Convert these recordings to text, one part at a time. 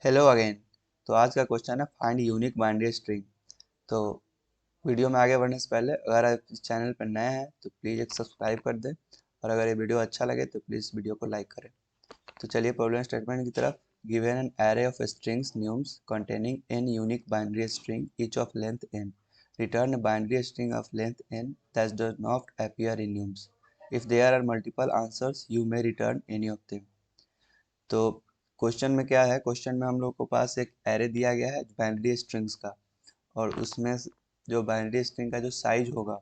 Hello again. तो आज का क्वेश्चन है फाइंड यूनिक बाइनरी स्ट्रिंग। तो वीडियो में आगे बढ़ने से पहले अगर आप इस चैनल पर नए हैं तो प्लीज़ एक सब्सक्राइब कर दें, और अगर ये वीडियो अच्छा लगे तो प्लीज़ वीडियो को लाइक करें। तो चलिए प्रॉब्लम स्टेटमेंट की तरफ। Given an array of strings nums containing n unique binary string each of length n, return binary string of length n that does not appear in nums. If there are multiple answers you may return any of them. तो question में क्या है, question में हम लोग को पास एक array दिया गया है बाइनरी स्ट्रिंग्स का, और उसमें जो बाइनरी स्ट्रिंग का जो साइज होगा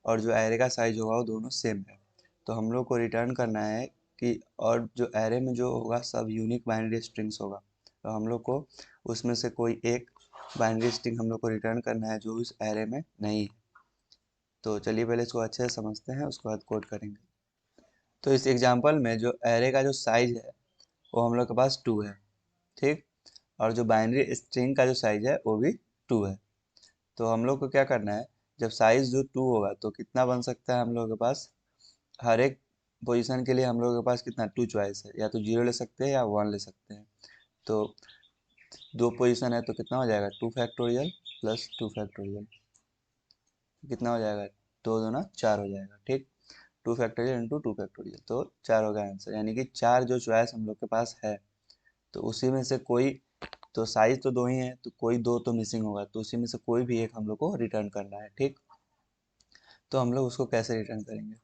और जो एरे का साइज होगा वो दोनों सेम है। तो हम लोग को रिटर्न करना है कि और जो एरे में जो होगा सब यूनिक बाइनरी स्ट्रिंग्स होगा। तो हम लोग को उसमें से कोई एक बाइनरी स्ट्रिंग हम लोग को रिटर्न करना है जो उस एरे में नहीं है। तो चलिए पहले इसको अच्छे से समझते हैं, उसके बाद कोड करेंगे। तो इस एग्जांपल में जो एरे का जो साइज है वो हम लोग के पास 2 है, ठीक। और जो बाइनरी स्ट्रिंग का जो साइज है वो भी 2 है। तो हम लोग को क्या करना है, जब साइज जो 2 होगा तो कितना बन सकता है हम लोग के पास, हर एक पोजीशन के लिए हम लोग के पास कितना 2 चॉइस है, या तो 0 ले सकते हैं या 1 ले सकते हैं। तो दो पोजीशन है तो कितना हो जाएगा 2 फैक्टोरियल प्लस 2 फैक्टोरियल, कितना हो जाएगा 2 दूना 4 हो जाएगा, ठीक। 2 फैक्टोरियल इंटू 2 फैक्टोरियल, तो 4 होगा आंसर। यानी कि 4 जो चॉइस हम लोग के पास है तो उसी में से कोई, तो साइज तो दो ही है तो कोई दो तो मिसिंग होगा, तो उसी में से कोई भी एक हम लोग को रिटर्न करना है, ठीक। तो हम लोग उसको कैसे रिटर्न करेंगे,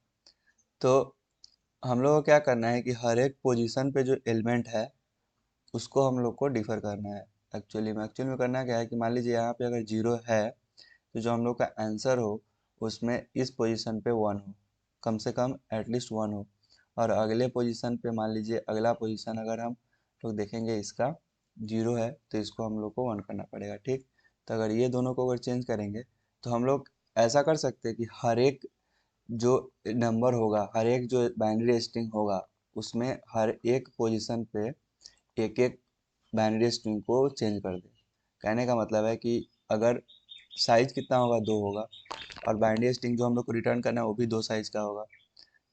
तो हम लोग को क्या करना है कि हर एक पोजीशन पे जो एलिमेंट है उसको हम लोग को डिफर करना है। एक्चुअली में करना क्या है कि मान लीजिए यहाँ पे अगर 0 है तो जो हम लोग का आंसर हो उसमें इस पोजीशन पे 1 हो, कम से कम एटलीस्ट 1 हो। और अगले पोजीशन पे मान लीजिए अगला पोजीशन अगर हम लोग देखेंगे इसका 0 है तो इसको हम लोग को 1 करना पड़ेगा, ठीक। तो अगर ये दोनों को अगर चेंज करेंगे तो हम लोग ऐसा कर सकते हैं कि हर एक जो नंबर होगा, हर एक जो बाइनरी स्ट्रिंग होगा उसमें हर एक पोजीशन पे एक एक बाइनरी स्ट्रिंग को चेंज कर दे। कहने का मतलब है कि अगर साइज कितना होगा 2 होगा, और बाइनरी स्ट्रिंग जो हम लोग को रिटर्न करना है वो भी 2 साइज का होगा।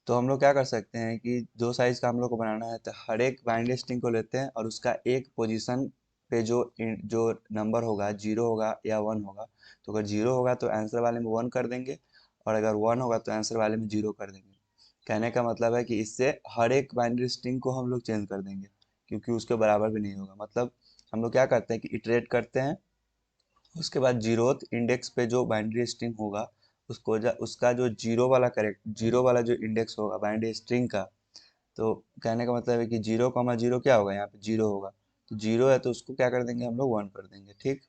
तो हम लोग क्या कर सकते हैं कि 2 साइज का हम लोग को बनाना है तो हर एक बाइनरी स्ट्रिंग को लेते हैं और उसका एक पोजीशन पे जो नंबर होगा 0 होगा या 1 होगा, तो अगर 0 होगा तो आंसर वाले में 1 कर देंगे, और अगर 1 होगा तो आंसर वाले में 0 कर देंगे। कहने का मतलब है कि इससे हर एक बाइनरी स्ट्रिंग को हम लोग चेंज कर देंगे, क्योंकि उसके बराबर भी नहीं होगा। मतलब हम लोग क्या करते हैं कि इटरेट करते हैं, उसके बाद जीरोथ इंडेक्स पे जो बाइनरी स्ट्रिंग होगा उसका जो जीरो वाला जो इंडेक्स होगा बाइनरी स्ट्रिंग का, तो कहने का मतलब है कि 0,0 क्या होगा, यहाँ पे 0 होगा। तो 0 है तो उसको क्या कर देंगे हम लोग 1 कर देंगे, ठीक।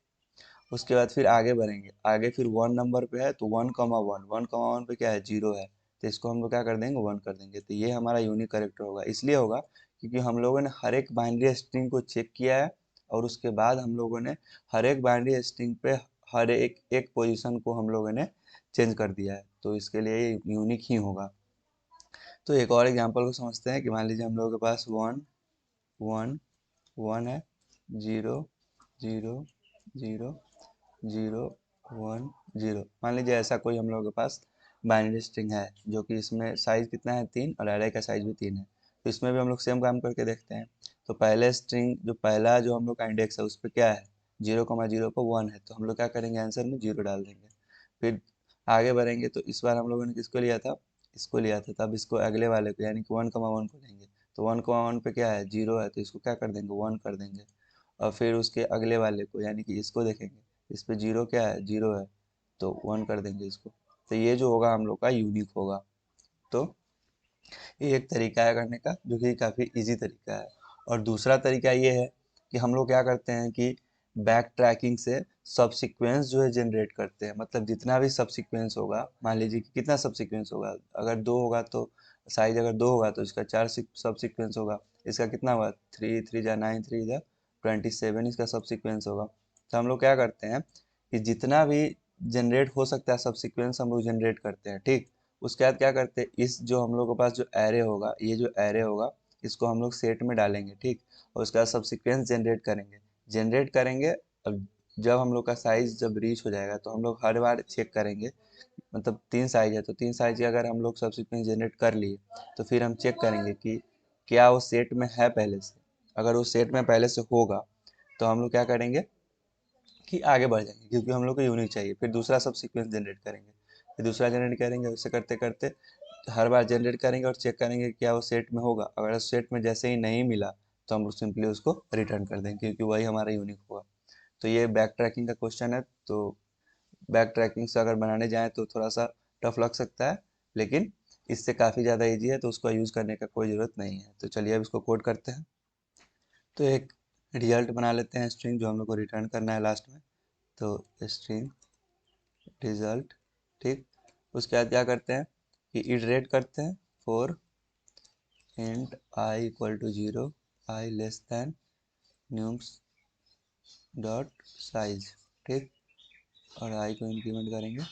उसके बाद फिर आगे बढ़ेंगे, आगे फिर 1 नंबर पे है तो 1,1 पे क्या है 0 है, तो इसको हम लोग क्या कर देंगे 1 कर देंगे। तो ये हमारा यूनिक करेक्टर होगा, इसलिए होगा क्योंकि हम लोगों ने हर एक बाइनरी स्ट्रिंग को चेक किया है, और उसके बाद हम लोगों ने हर एक बाइनरी स्ट्रिंग पे हर एक एक पोजीशन को हम लोगों ने चेंज कर दिया है, तो इसके लिए ये यूनिक ही होगा। तो एक और एग्जांपल को समझते हैं कि मान लीजिए हम लोगों के पास 1 1 1 है, 0 0 0 0 1 0। मान लीजिए ऐसा कोई हम लोगों के पास बाइनरी स्ट्रिंग है जो कि इसमें साइज कितना है 3, और एरे का साइज भी 3 है। तो इसमें भी हम लोग सेम काम करके देखते हैं। तो पहले स्ट्रिंग जो पहला जो हम लोग का इंडेक्स है उस पर क्या है 0,0 पर 1 है, तो हम लोग क्या करेंगे आंसर में 0 डाल देंगे। फिर आगे बढ़ेंगे तो इस बार हम लोगों ने किसको लिया था, इसको लिया था, तब इसको अगले वाले को यानी कि 1,1 को लेंगे। तो 1,1 पे क्या है 0 है तो इसको क्या कर देंगे 1 कर देंगे। और फिर उसके अगले वाले को यानी कि इसको देखेंगे, इस पे 0 क्या है 0 है, तो 1 कर देंगे इसको। तो ये जो होगा हम लोग का यूनिक होगा। तो ये एक तरीका है करने का जो कि काफ़ी इजी तरीका है। और दूसरा तरीका ये है कि हम लोग क्या करते हैं कि बैक ट्रैकिंग से सब सीक्वेंस जो है जनरेट करते हैं। मतलब जितना भी सब सीक्वेंस होगा, मान लीजिए कि कितना सब सीक्वेंस होगा, अगर 2 होगा तो साइज अगर 2 होगा तो इसका 4 सब सीक्वेंस होगा। इसका कितना हुआ 3 3 जा 9 3 जा 27 इसका सब सीक्वेंस होगा। तो हम लोग क्या करते हैं कि जितना भी जनरेट हो सकता है सब सीक्वेंस हम लोग जनरेट करते हैं, ठीक। उसके बाद क्या करते हैं, इस जो हम लोग के पास जो एरे होगा, ये जो एरे होगा इसको हम लोग सेट में डालेंगे, ठीक। और उसके बाद सब सीक्वेंस जनरेट करेंगे। अब जब हम लोग का साइज जब रीच हो जाएगा तो हम लोग हर बार चेक करेंगे। मतलब 3 साइज है तो 3 साइज के अगर हम लोग सब सीक्वेंस जनरेट कर लिए तो फिर हम चेक करेंगे कि क्या वो सेट में है पहले से। अगर वो सेट में पहले से होगा तो हम लोग क्या करेंगे कि आगे बढ़ जाएंगे, क्योंकि हम लोग को यूनिक चाहिए। फिर दूसरा सब सीक्वेंस जनरेट करेंगे, फिर दूसरा जनरेट करेंगे, वैसे करते करते हर बार जनरेट करेंगे और चेक करेंगे कि क्या वो सेट में होगा। अगर सेट में जैसे ही नहीं मिला तो हम लोग सिंपली उसको रिटर्न कर देंगे, क्योंकि वही हमारा यूनिक होगा। तो ये बैक ट्रैकिंग का क्वेश्चन है। तो बैक ट्रैकिंग से अगर बनाने जाएं तो थोड़ा सा टफ लग सकता है, लेकिन इससे काफ़ी ज़्यादा इजी है, तो उसको यूज़ करने का कोई ज़रूरत नहीं है। तो चलिए अब इसको कोड करते हैं। तो एक रिजल्ट बना लेते हैं स्ट्रिंग, जो हम लोग को रिटर्न करना है लास्ट में। तो स्ट्रिंग रिजल्ट, ठीक। उसके बाद क्या करते हैं कि इटरेट करते हैं for int i equal to 0, i less than nums dot size, ठीक। और आई को इंक्रीमेंट करेंगे।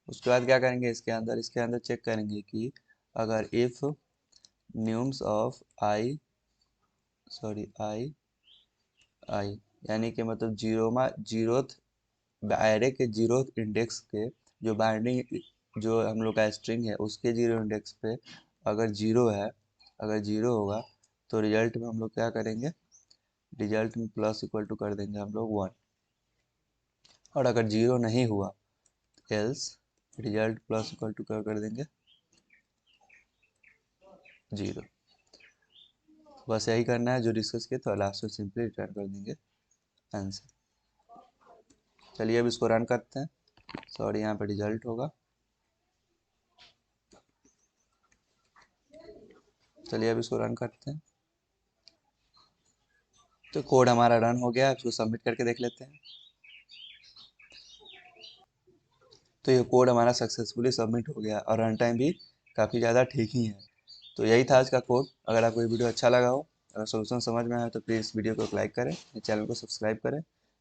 उसके बाद क्या करेंगे, इसके अंदर चेक करेंगे कि अगर if nums of i, sorry i i यानी कि मतलब जीरोथ एरे के जीरोथ इंडेक्स के जो बाइंडिंग, जो हम लोग का स्ट्रिंग है उसके जीरो इंडेक्स पे अगर जीरो है, अगर जीरो होगा तो रिजल्ट में हम लोग क्या करेंगे, रिजल्ट में प्लस इक्वल टू कर देंगे हम लोग 1। और अगर जीरो नहीं हुआ else result plus equal to कर देंगे 0। बस यही करना है जो डिस्कस किया, तो लास्ट में सिंपली रिटर्न कर देंगे आंसर। चलिए अब इसको रन करते हैं। सॉरी, यहाँ पे रिजल्ट होगा। चलिए अब इसको रन करते हैं। तो कोड हमारा रन हो गया, इसको सबमिट करके देख लेते हैं। तो ये कोड हमारा सक्सेसफुली सबमिट हो गया और रन टाइम भी काफ़ी ज़्यादा ठीक ही है। तो यही था आज का कोड। अगर आपको ये वीडियो अच्छा लगा हो, अगर सोल्यूशन समझ में आया तो प्लीज़ वीडियो को लाइक करें, चैनल को सब्सक्राइब करें।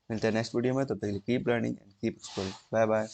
मिलते हैं नेक्स्ट वीडियो में, तो पहले keep learning and keep exploring. Bye bye.